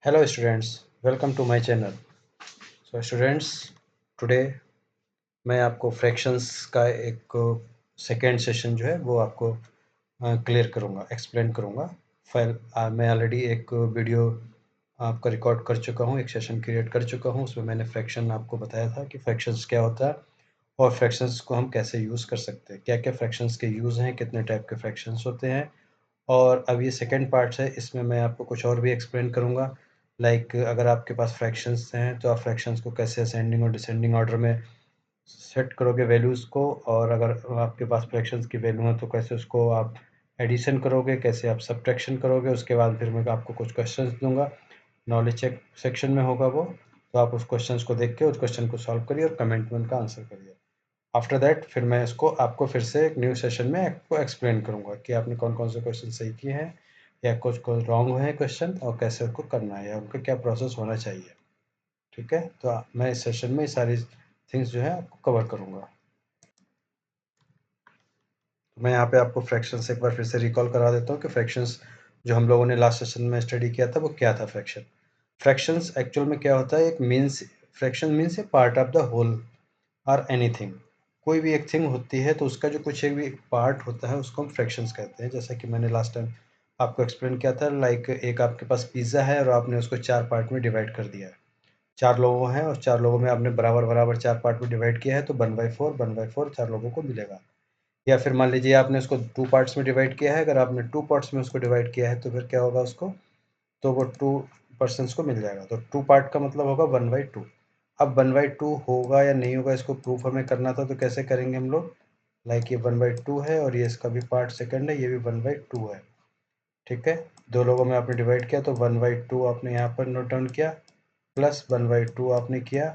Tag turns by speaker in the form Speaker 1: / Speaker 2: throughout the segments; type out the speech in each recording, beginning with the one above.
Speaker 1: Hello students, welcome to my channel. So students, today मैं आपको fractions का एक सेकेंड सेशन जो है वो आपको क्लियर करूँगा, एक्सप्लेन करूँगा। मैं ऑलरेडी एक वीडियो आपका रिकॉर्ड कर चुका हूँ, एक सेशन क्रिएट कर चुका हूँ। उसमें मैंने फ्रैक्शन आपको बताया था कि फ्रैक्शंस क्या होता है और फ्रैक्शंस को हम कैसे यूज़ कर सकते हैं, क्या-क्या फ्रैक्शंस के यूज़ हैं, कितने टाइप के फ्रैक्शंस होते हैं। और अब ये सेकंड पार्ट है, इसमें मैं आपको कुछ और भी एक्सप्लेन करूँगा। लाइक अगर आपके पास फ्रैक्शंस हैं, तो आप फ्रैक्शंस को कैसे असेंडिंग और डिसेंडिंग ऑर्डर में सेट करोगे वैल्यूज़ को, और अगर आपके पास फ्रैक्शंस की वैल्यू है, तो कैसे उसको आप एडिशन करोगे, कैसे आप सब्ट्रैक्शन करोगे। उसके बाद फिर मैं आपको कुछ क्वेश्चंस दूँगा, नॉलेज चेक सेक्शन में होगा वो, तो आप उस क्वेश्चंस को देख के उस क्वेश्चन को सॉल्व करिए और कमेंट में उनका आंसर करिए। आफ्टर दैट फिर मैं इसको आपको फिर से एक न्यू सेशन में आपको एक्सप्लेन करूँगा कि आपने कौन-कौन से क्वेश्चन सही किए हैं या कुछ रॉन्ग हुए हैं क्वेश्चन, और कैसे उसको करना है या उनका क्या प्रोसेस होना चाहिए। ठीक है? तो मैं इस सेशन में ये सारी थिंग्स जो है आपको कवर करूँगा। तो मैं यहाँ पे आपको फ्रैक्शंस एक बार फिर से रिकॉल करा देता हूँ कि फ्रैक्शंस जो हम लोगों ने लास्ट सेशन में स्टडी किया था वो क्या था फ्रैक्शन। फ्रैक्शंस एक्चुअल में क्या होता है, एक means fraction means a part of the whole or anything. कोई भी एक थिंग होती है तो उसका जो कुछ एक भी पार्ट होता है उसको हम फ्रैक्शंस कहते हैं। जैसा कि मैंने लास्ट टाइम आपको एक्सप्लेन किया था, लाइक एक आपके पास पिज़्ज़ा है और आपने उसको 4 पार्ट में डिवाइड कर दिया है। 4 लोगों हैं और 4 लोगों में आपने बराबर-बराबर 4 पार्ट में डिवाइड किया है, तो 1/4 4 लोगों को मिलेगा। या फिर मान लीजिए आपने उसको 2 पार्ट्स में डिवाइड किया है, अगर आपने 2 पार्ट्स में उसको डिवाइड किया है तो फिर क्या होगा उसको, तो वो 2 पर्सन्स को मिल जाएगा। तो 2 पार्ट का मतलब होगा 1/2। अब 1/2 होगा या नहीं होगा, इसको प्रूफ हमें करना था, तो कैसे करेंगे हम लोग। लाइक ये 1/2 है और ये इसका भी पार्ट सेकंड है, ये भी 1/2 है। ठीक है, दो लोगों में आपने डिवाइड किया तो 1/2 आपने यहाँ पर नोट डाउन किया, प्लस 1/2 आपने किया।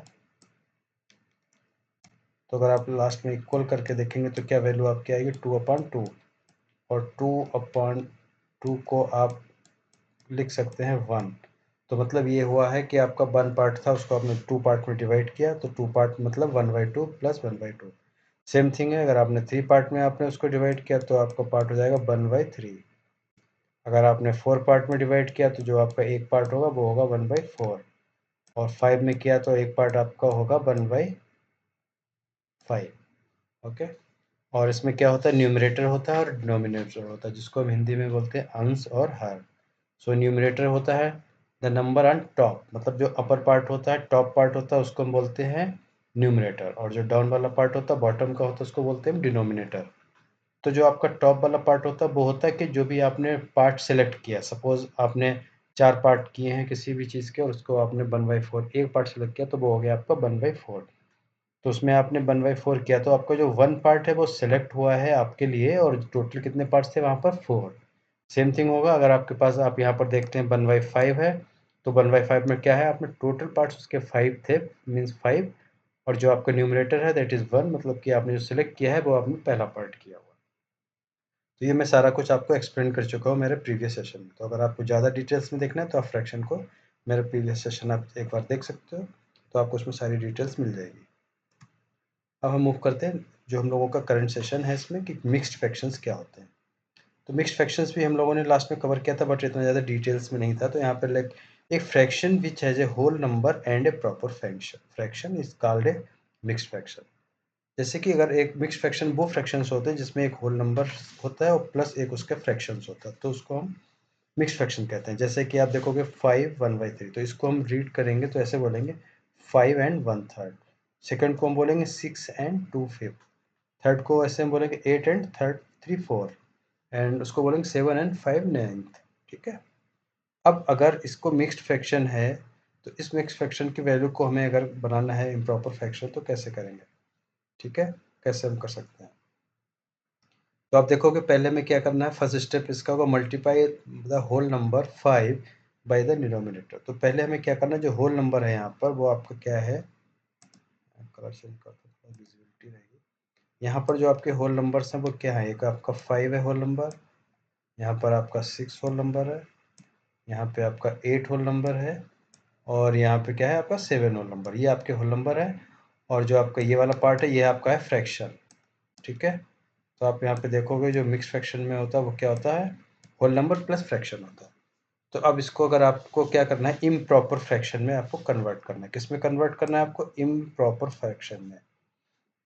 Speaker 1: तो अगर आप लास्ट में इक्वल करके देखेंगे तो क्या वैल्यू आपकी आएगी, 2/2। और 2/2 को आप लिख सकते हैं 1। तो मतलब ये हुआ है कि आपका 1 पार्ट था, उसको आपने 2 पार्ट में डिवाइड किया, तो 2 पार्ट मतलब 1/2 प्लस 1/2। सेम थिंग है, अगर आपने 3 पार्ट में आपने उसको डिवाइड किया तो आपका पार्ट हो जाएगा 1/3। अगर आपने 4 पार्ट में डिवाइड किया तो जो आपका एक पार्ट होगा वो होगा 1/4। और 5 में किया तो एक पार्ट आपका होगा 1/5। ओके। और इसमें क्या होता है, न्यूमरेटर होता है और डिनोमिनेटर होता है, जिसको हम हिंदी में बोलते हैं अंश और हर। सो न्यूमरेटर होता है द नंबर ऑन टॉप, मतलब जो अपर पार्ट होता है, टॉप पार्ट होता है, उसको हम बोलते हैं न्यूमरेटर। और जो डाउन वाला पार्ट होता है, बॉटम का होता है, उसको बोलते हैं डिनोमिनेटर। तो जो आपका टॉप वाला पार्ट होता है वो होता है कि जो भी आपने पार्ट सेलेक्ट किया, सपोज आपने 4 पार्ट किए हैं किसी भी चीज़ के और उसको आपने 1/4 एक पार्ट सेलेक्ट किया, तो वो हो गया आपका 1/4। तो उसमें आपने 1/4 किया तो आपका जो 1 पार्ट है वो सेलेक्ट हुआ है आपके लिए, और टोटल कितने पार्ट्स थे वहाँ पर, 4। सेम थिंग होगा अगर आपके पास, आप यहाँ पर देखते हैं 1/5 है, तो 1/5 में क्या है, आपने टोटल पार्ट्स उसके 5 थे, मीन्स 5। और जो आपका न्यूमरेटर है दैट इज़ 1, मतलब कि आपने जो सेलेक्ट किया है वो आपने पहला पार्ट किया हुआ। तो ये मैं सारा कुछ आपको एक्सप्लेन कर चुका हूँ मेरे प्रीवियस सेशन में। तो अगर आपको ज़्यादा डिटेल्स में देखना है तो आप फ्रैक्शन को मेरे प्रीवियस सेशन आप एक बार देख सकते हो, तो आपको उसमें सारी डिटेल्स मिल जाएगी। अब हम मूव करते हैं जो हम लोगों का करंट सेशन है इसमें, कि मिक्स्ड फ्रैक्शंस क्या होते हैं। तो मिक्स्ड फ्रैक्शंस भी हम लोगों ने लास्ट में कवर किया था, बट इतना ज़्यादा डिटेल्स में नहीं था। तो यहाँ पर लाइक एक fraction which has a whole number and a proper fraction fraction is called a mixed fraction. जैसे कि अगर एक मिक्स्ड फ्रैक्शन वो फ्रैक्शंस होते हैं जिसमें एक होल नंबर होता है और प्लस एक उसका फ्रैक्शंस होता है, तो उसको हम मिक्स्ड फ्रैक्शन कहते हैं। जैसे कि आप देखोगे 5 1/3, तो इसको हम रीड करेंगे तो ऐसे बोलेंगे 5 एंड 1/3। सेकंड को हम बोलेंगे 6 एंड 2/5। थर्ड को ऐसे हम बोलेंगे 8 एंड थर्ड 3/4। एंड उसको बोलेंगे 7 एंड 5/9। ठीक है। अब अगर इसको मिक्स्ड फ्रैक्शन है, तो इस मिक्स्ड फ्रैक्शन की वैल्यू को हमें अगर बनाना है इम्प्रॉपर फ्रैक्शन, तो कैसे करेंगे। ठीक है, कैसे हम कर सकते हैं। तो आप देखोगे पहले में क्या करना है, फर्स्ट स्टेप इसका होगा multiply the whole number 5 by the denominator. तो पहले हमें क्या करना है, जो होल नंबर है यहाँ पर वो आपका क्या है, कलर चेंज करता हूँ विजिबिलिटी रहेगी। यहाँ पर जो आपके होल नंबर्स हैं वो क्या है, एक आपका 5 है होल नंबर, यहाँ पर आपका 6 होल नंबर है, यहाँ पे आपका 8 होल नंबर है, और यहाँ पे क्या है आपका 7 होल नंबर। ये आपके होल नंबर है, और जो आपका ये वाला पार्ट है ये आपका है फ्रैक्शन। ठीक है। तो आप यहाँ पे देखोगे जो मिक्स फ्रैक्शन में होता है वो क्या होता है, होल नंबर प्लस फ्रैक्शन होता है। तो अब इसको अगर आपको क्या करना है, इम्प्रॉपर फ्रैक्शन में आपको कन्वर्ट करना है। किस में कन्वर्ट करना है आपको? इम्प्रॉपर फ्रैक्शन में।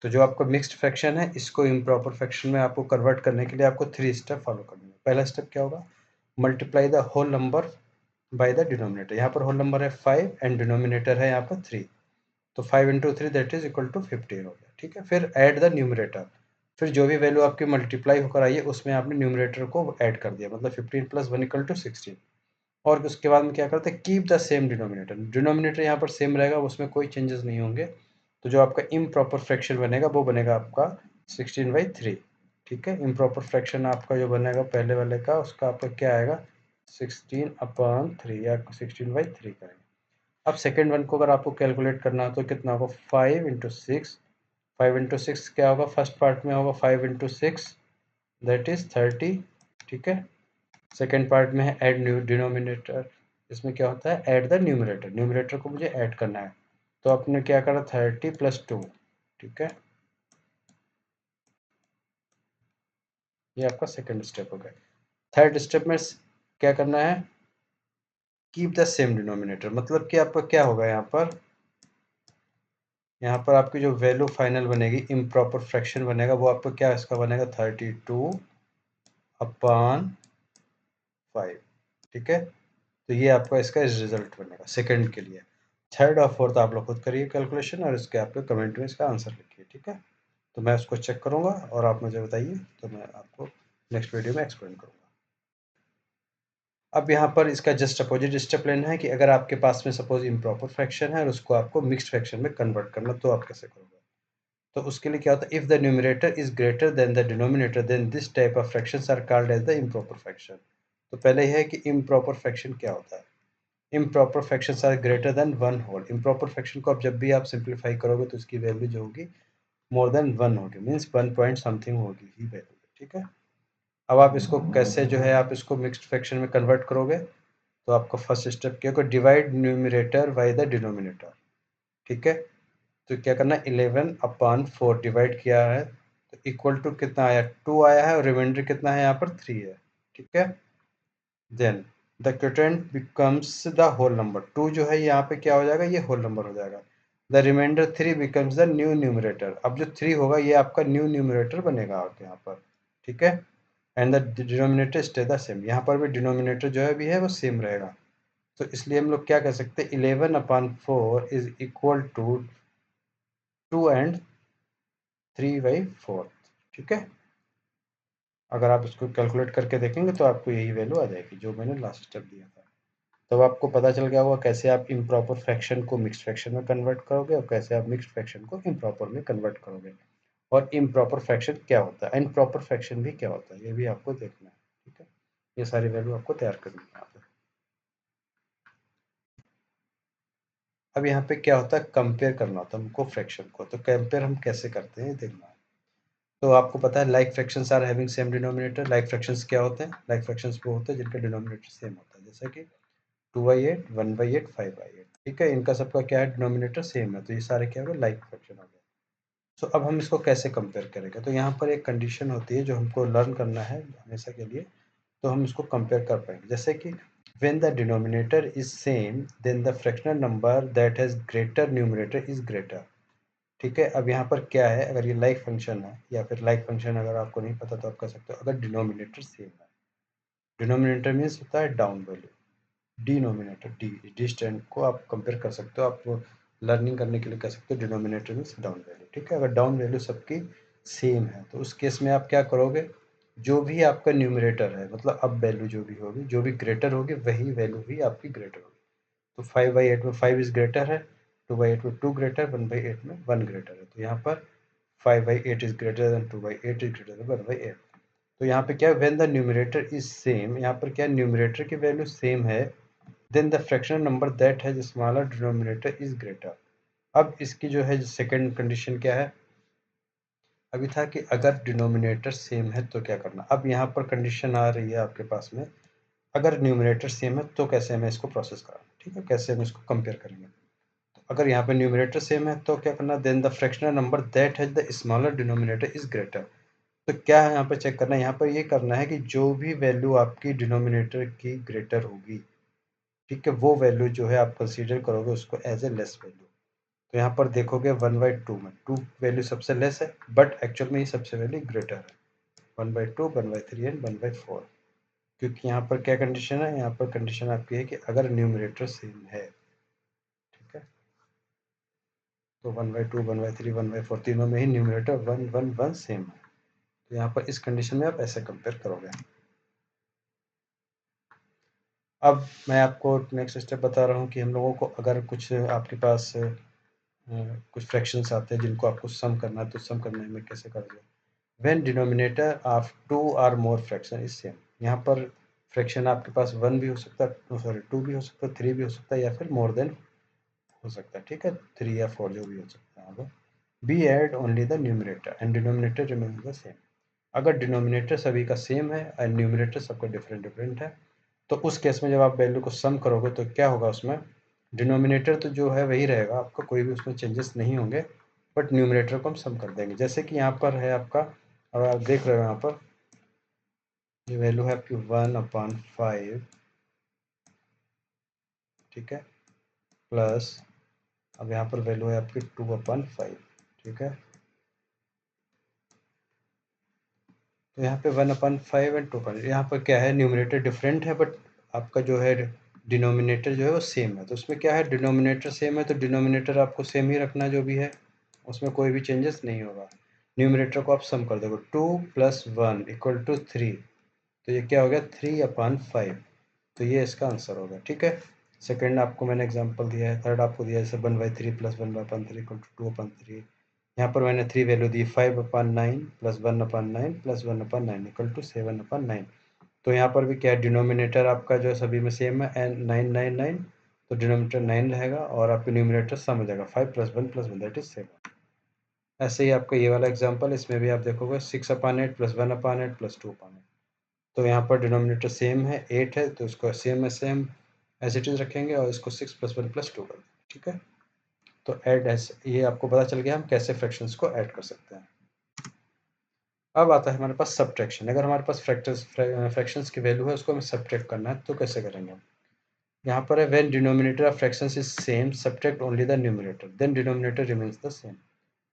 Speaker 1: तो जो आपका मिक्स्ड फ्रैक्शन है, इसको इम्प्रॉपर फ्रैक्शन में आपको कन्वर्ट करने के लिए आपको 3 स्टेप फॉलो करने हैं। पहला स्टेप क्या होगा? Multiply the whole number by the denominator. यहाँ पर होल नंबर है 5 एंड डिनोमिनेटर है यहाँ पर 3। तो 5 into 3 that is equal to 15 हो गया, ठीक है। फिर ऐड द न्यूमरेटर। फिर जो भी वैल्यू आपकी मल्टीप्लाई होकर आई है उसमें आपने न्यूमरेटर को ऐड कर दिया, मतलब 15 प्लस 1 इक्वल टू 16। और उसके बाद में क्या करते हैं, keep the same denominator. Denominator यहाँ पर सेम रहेगा, उसमें कोई चेंजेस नहीं होंगे। तो जो आपका इम्प्रॉपर फ्रैक्शन बनेगा वो बनेगा आपका 16/3, ठीक है। इम्प्रॉपर फ्रैक्शन आपका जो बनेगा पहले वाले का, उसका आपका क्या आएगा, 16/3 या 16/3 का। अब सेकेंड वन को अगर आपको कैलकुलेट करना हो तो कितना होगा, 5 इंटू 6। 5 इंटू 6 क्या होगा, फर्स्ट पार्ट में होगा 5 इंटू 6 दैट इज 30, ठीक है। सेकेंड पार्ट में है ऐड न्यू डिनोमिनेटर। इसमें क्या होता है, ऐड द न्यूमरेटर। न्यूमरेटर को मुझे ऐड करना है, तो आपने क्या करा, 30 + 2, ठीक है। ये आपका सेकेंड स्टेप हो गया। थर्ड स्टेप में क्या करना है, कीप द सेम डिनोमिनेटर। मतलब कि आपका क्या होगा यहाँ पर आपकी जो वैल्यू फाइनल बनेगी, इम्प्रॉपर फ्रैक्शन बनेगा, वो आपको क्या इसका बनेगा, 32/5, ठीक है। तो ये आपका इसका रिजल्ट बनेगा सेकंड के लिए। थर्ड और फोर्थ आप लोग खुद करिए कैलकुलेशन, और इसके आपके कमेंट में इसका आंसर लिखिए, ठीक है। तो मैं उसको चेक करूँगा और आप मुझे बताइए, तो मैं आपको नेक्स्ट वीडियो में एक्सप्लेन करूँगा। अब यहाँ पर इसका जस्ट अपोजिट स्टेप लेना है कि अगर आपके पास में सपोज इम्प्रॉपर फ्रैक्शन है और उसको आपको मिक्स्ड फ्रैक्शन में कन्वर्ट करना, तो आप कैसे करोगे? तो उसके लिए क्या होता है, if the numerator is greater than the denominator then this type of fractions are called as the improper fraction. तो पहले यह है कि इम्प्रॉपर फ्रैक्शन क्या होता है। Improper fractions are greater than 1 whole. Improper fraction को आप जब भी आप सिंप्लीफाई करोगे तो उसकी वैल्यू जो होगी मोर देन 1 होगी, मीन्स 1 पॉइंट समथिंग होगी ही वैल्यू, ठीक है। अब आप इसको कैसे जो है आप इसको मिक्स्ड फ्रैक्शन में कन्वर्ट करोगे, तो आपका फर्स्ट स्टेप क्या होगा, divide numerator bye the denominator, ठीक है। तो क्या करना है, 11/4 डिवाइड किया है तो इक्वल टू कितना आया, 2 आया है, और रिमाइंडर कितना है यहाँ पर 3 है, ठीक है। Then the quotient becomes the whole number. 2 जो है यहाँ पे क्या हो जाएगा, ये होल नंबर हो जाएगा। The remainder 3 becomes the new numerator. अब जो 3 होगा ये आपका न्यू न्यूमरेटर बनेगा आपके यहाँ पर, ठीक है। And the denominator stay the same. यहाँ पर भी डिनोमिनेटर जो है भी है वो सेम रहेगा। तो इसलिए हम लोग क्या कर सकते हैं, 11/4 इज इक्वल टू 2 and 3/4, ठीक है। अगर आप इसको कैलकुलेट करके देखेंगे तो आपको यही वैल्यू आ जाएगी जो मैंने लास्ट स्टेप दिया था। तब आपको पता चल गया होगा कैसे आप इम्प्रॉपर फ्रैक्शन को मिक्स्ड फ्रैक्शन में कन्वर्ट करोगे और कैसे आप मिक्स्ड फ्रैक्शन को इम्प्रॉपर में कन्वर्ट करोगे, और इम्प्रॉपर फ्रैक्शन क्या होता है, इम्प्रॉपर फ्रैक्शन भी क्या होता है, ये भी आपको देखना है, ठीक है। ये सारी वैल्यू आपको तैयार करनी है यहाँ पे। अब यहाँ पे क्या होता है, कंपेयर करना होता है हमको फ्रैक्शन को। तो कंपेयर हम कैसे करते हैं देखना है। तो आपको पता है like fractions are having same denominator. Like fractions क्या होते हैं, लाइक फ्रैक्शंस वो होते हैं जिनका डिनोमिनेटर सेम होता है, जैसे कि 2/8, 1/8, 5/8, ठीक है। इनका सबका क्या है, डिनोमिनेटर सेम है, तो ये सारे क्या हो गए, लाइक फ्रैक्शन हो गए। सो अब हम इसको कैसे कंपेयर करेंगे, तो यहाँ पर एक कंडीशन होती है जो हमको लर्न करना है हमेशा के लिए, तो हम इसको कंपेयर कर पाएंगे। जैसे कि when the denominator is same then the fractional number that has greater numerator is greater, ठीक है। अब यहाँ पर क्या है, अगर ये लाइक फंक्शन है या फिर लाइक फंक्शन अगर आपको नहीं पता तो आप कह सकते हो, अगर डिनोमिनेटर सेम है, डिनोमिनेटर मीन्स होता है down value, denominator D distant को आप कंपेयर कर सकते हो, आप लर्निंग करने के लिए कह सकते हो डिनोमिनेटर मीन्स डाउन वैल्यू, ठीक है। अगर डाउन वैल्यू सबकी सेम है तो उस केस में आप क्या करोगे, जो भी आपका न्यूमरेटर है, मतलब अब वैल्यू जो भी होगी, जो भी ग्रेटर होगी वही वैल्यू ही आपकी ग्रेटर होगी। तो 5/8 में 5 इज ग्रेटर है, 2/8 में 2 ग्रेटर, 1/8 में 1 ग्रेटर है। तो यहाँ पर 5/8 is greater than 2/8 is greater than 1/8। तो यहाँ पे क्या है, when the numerator is same, यहाँ पर क्या न्यूमरेटर की वैल्यू सेम है, then the fractional number that has smaller denominator is greater. अब इसकी जो है सेकंड कंडीशन क्या है, अभी था कि अगर डिनोमिनेटर सेम है तो क्या करना। अब यहाँ पर कंडीशन आ रही है आपके पास में, अगर न्यूमरेटर सेम है तो कैसे हमें इसको प्रोसेस करना, ठीक है, कैसे हम इसको कंपेयर करेंगे। तो अगर यहाँ पे न्यूमरेटर सेम है तो क्या करना, then the fractional number that has the smaller denominator is greater. तो क्या है यहाँ पर चेक करना है, यहाँ पर ये करना है कि जो भी वैल्यू आपकी डिनोमिनेटर की ग्रेटर होगी, ठीक है, वो वैल्यू जो है आप कंसीडर करोगे उसको एज ए लेस वैल्यू। तो यहाँ पर देखोगे 1/2 में 2 वैल्यू सबसे लेस है, बट एक्चुअल में ये सबसे वैल्यू ग्रेटर है, 1/2, 1/3 एंड 1/4। क्योंकि यहाँ पर क्या कंडीशन है, यहाँ पर कंडीशन आपकी है कि अगर न्यूमरेटर सेम है, ठीक है, तो 1/2, 1/3, 1/4 तीनों में ही न्यूमरेटर 1 1 1 सेम है। तो यहाँ पर इस कंडीशन में आप ऐसे कंपेयर करोगे। अब मैं आपको नेक्स्ट स्टेप बता रहा हूँ कि हम लोगों को अगर कुछ आपके पास कुछ फ्रैक्शंस आते हैं जिनको आपको सम करना है, तो सम करने में कैसे करोगे। व्हेन डिनोमिनेटर ऑफ 2 और मोर फ्रैक्शन इज सेम, यहाँ पर फ्रैक्शन आपके पास 1 भी हो सकता है, सॉरी 2 भी हो सकता है, 3 भी हो सकता है, या फिर मोर देन हो सकता है, ठीक है, 3 या 4 जो भी हो सकता है। अब we add only the numerator and denominator remain the same. अगर डिनोमिनेटर सभी का सेम है और न्यूमरेटर सबका डिफरेंट डिफरेंट है, तो उस केस में जब आप वैल्यू को सम करोगे तो क्या होगा, उसमें डिनोमिनेटर तो जो है वही रहेगा आपका, कोई भी उसमें चेंजेस नहीं होंगे, बट न्यूमरेटर को हम सम कर देंगे। जैसे कि यहाँ पर है आपका, अब आप देख रहे हो यहाँ पर ये वैल्यू है आपकी 1/5, ठीक है, प्लस अब यहाँ पर वैल्यू है आपकी 2/5, ठीक है। तो यहाँ पे 1/5 एंड 2, यहाँ पर क्या है, न्यूमरेटर डिफरेंट है, बट आपका जो है डिनोमिनेटर जो है वो सेम है। तो उसमें क्या है, डिनोमिनेटर सेम है तो डिनोमिनेटर आपको सेम ही रखना जो भी है, उसमें कोई भी चेंजेस नहीं होगा। न्यूमरेटर को आप सम कर दोगे, 2 + 1 = 3, तो ये क्या हो गया, 3/5। तो ये इसका आंसर होगा, ठीक है। सेकंड आपको मैंने एग्जांपल दिया है, थर्ड आपको दिया है जैसे 1/3 + 1/3 = 2/3। यहाँ पर मैंने 3 वैल्यू दी, 5/9 + 1/9 + 1/9 = 7/9। तो यहाँ पर भी क्या है, डिनोमिनेटर आपका जो है सभी में सेम है, एंड 9 9 9, तो डिनोमिनेटर 9 रहेगा और आपका न्यूमरेटर सम हो जाएगा 5 + 1 + 1 दैट इज 7। ऐसे ही आपका ये वाला एग्जांपल, इसमें भी आप देखोगे 6/8 + 1/8 + 2/8। तो यहाँ पर डिनोमिनेटर सेम है, 8 है, तो इसको सेम है सेम एज इट इज रखेंगे और इसको 6 + 1 + 2 कर देंगे, ठीक है। तो ऐड एस, ये आपको पता चल गया हम कैसे फ्रैक्शंस को ऐड कर सकते हैं। अब आता है हमारे पास सब्ट्रैक्शन। अगर हमारे पास फ्रैक्शंस की वैल्यू है, उसको हमें सब्ट्रैक्ट करना है, तो कैसे करेंगे हम। यहाँ पर है when denominator of fractions is same subtract only the numerator than denominator remains the same.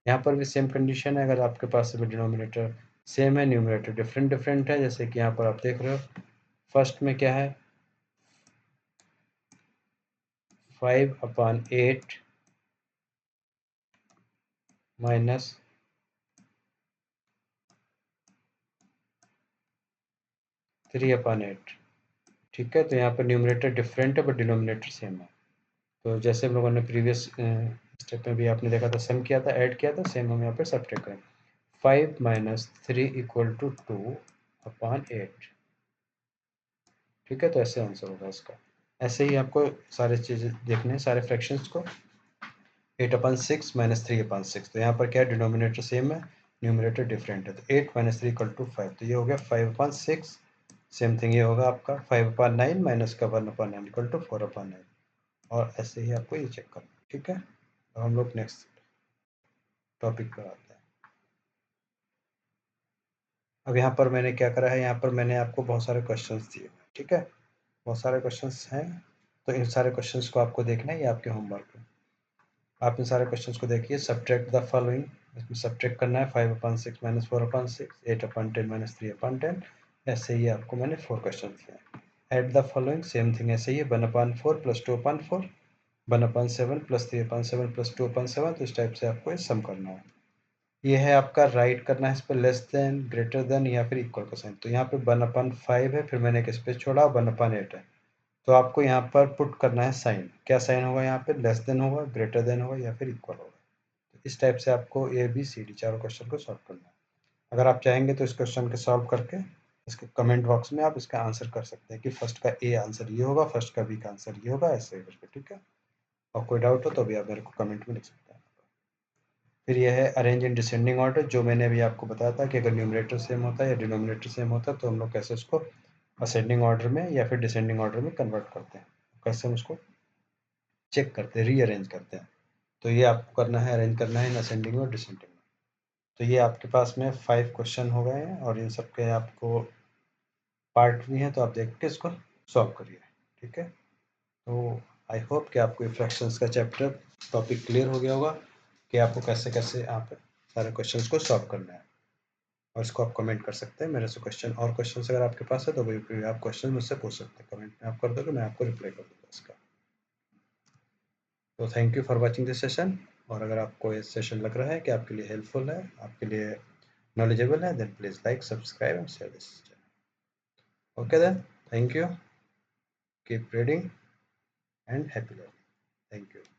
Speaker 1: यहाँ पर भी सेम कंडीशन है, अगर आपके पास डिनोमिनेटर सेम है, न्यूमरेटर डिफरेंट डिफरेंट है, जैसे कि यहाँ पर आप देख रहे हो फर्स्ट में क्या है, 5/8 माइनस 3/8, ठीक है। तो यहाँ पर न्यूमरेटर डिफरेंट है बट डिनोमिनेटर सेम है। तो जैसे हम लोगों ने प्रीवियस स्टेप में भी आपने देखा था, सम किया था, ऐड किया था, सेम हम यहाँ पर सब्ट्रैक्ट करें। 5 - 3 = 2/8, ठीक है। तो ऐसे आंसर होगा इसका। ऐसे ही आपको सारे चीज़ें देखने हैं, सारे फ्रैक्शंस को। 8/6 - 3/6, तो यहाँ पर क्या है, डिनोमिनेटर सेम है, न्यूमरेटर डिफरेंट है, तो 8 - 3 = 5, तो ये हो गया 5/6। सेम थिंग ये होगा आपका 5/9 माइनस का 1/9 = 4/9, और ऐसे ही आपको ये चेक करना है, ठीक है। अब हम लोग नेक्स्ट टॉपिक पर आते हैं। अब यहाँ पर मैंने क्या करा है, यहाँ पर मैंने आपको बहुत सारे क्वेश्चंस दिए, ठीक है, बहुत सारे क्वेश्चंस हैं, तो इन सारे क्वेश्चंस को आपको देखना है, ये आपके होमवर्क है। आप इन सारे क्वेश्चंस को देखिए। सब्ट्रैक्ट द फॉलोइंग, इसमें सब्ट्रैक्ट करना है, 5/6 - 4/6, 8/10 - 3/10। ऐसे ही आपको मैंने 4 क्वेश्चन दिए हैं। Add the following, same thing ऐसे ही है, 1/4 + 2/4, 1/7 + 3/7 + 2/7। तो इस टाइप से आपको ये सम करना है। ये है आपका राइट करना है, इस पर लेस देन, ग्रेटर देन या फिर इक्वल का साइन। तो यहाँ पे 1/5 है, फिर मैंने एक स्पेस छोड़ा, 1/8 है, तो आपको यहाँ पर पुट करना है साइन। क्या साइन होगा यहाँ पे, लेस देन होगा, ग्रेटर देन होगा या फिर इक्वल होगा। तो इस टाइप से आपको ए बी सी डी चारों क्वेश्चन को सॉल्व करना है। अगर आप चाहेंगे तो इस क्वेश्चन के सॉल्व करके इसके कमेंट बॉक्स में आप इसका आंसर कर सकते हैं कि फर्स्ट का ए आंसर ये होगा, फर्स्ट का बी का आंसर ये होगा, ऐसे करके, ठीक है। और कोई डाउट हो तो भी आप मेरे को कमेंट में लिख सकते हैं। फिर यह है अरेंज इन डिसेंडिंग ऑर्डर, जो मैंने अभी आपको बताया था कि अगर न्यूमरेटर सेम होता है या डिनोमिनेटर सेम होता है तो हम लोग कैसे उसको असेंडिंग ऑर्डर में या फिर डिसेंडिंग ऑर्डर में कन्वर्ट करते हैं, कैसे हम उसको चेक करते हैं, रीअरेंज करते हैं। तो ये आपको करना है, अरेंज करना है इन असेंडिंग और डिसेंडिंग में। तो ये आपके पास में 5 क्वेश्चन हो गए हैं और इन सब के आपको पार्ट भी हैं, तो आप देख के इसको सॉल्व करिए, ठीक है। तो आई होप कि आपको फ्रैक्शंस का चैप्टर टॉपिक क्लियर हो गया होगा कि आपको कैसे कैसे आप सारे क्वेश्चंस को सॉल्व करना है। और इसको आप कमेंट कर सकते हैं मेरे से क्वेश्चन, और क्वेश्चन अगर आपके पास है तो वही आप क्वेश्चन मुझसे पूछ सकते हैं, कमेंट में आप कर दोगे, मैं आपको रिप्लाई कर दूंगा इसका। तो thank you for watching this session. और अगर आपको ये सेशन लग रहा है कि आपके लिए हेल्पफुल है, आपके लिए knowledgeable है, then please like, subscribe and share this channel. Okay then, thank you. Keep reading and happy learning. Thank you.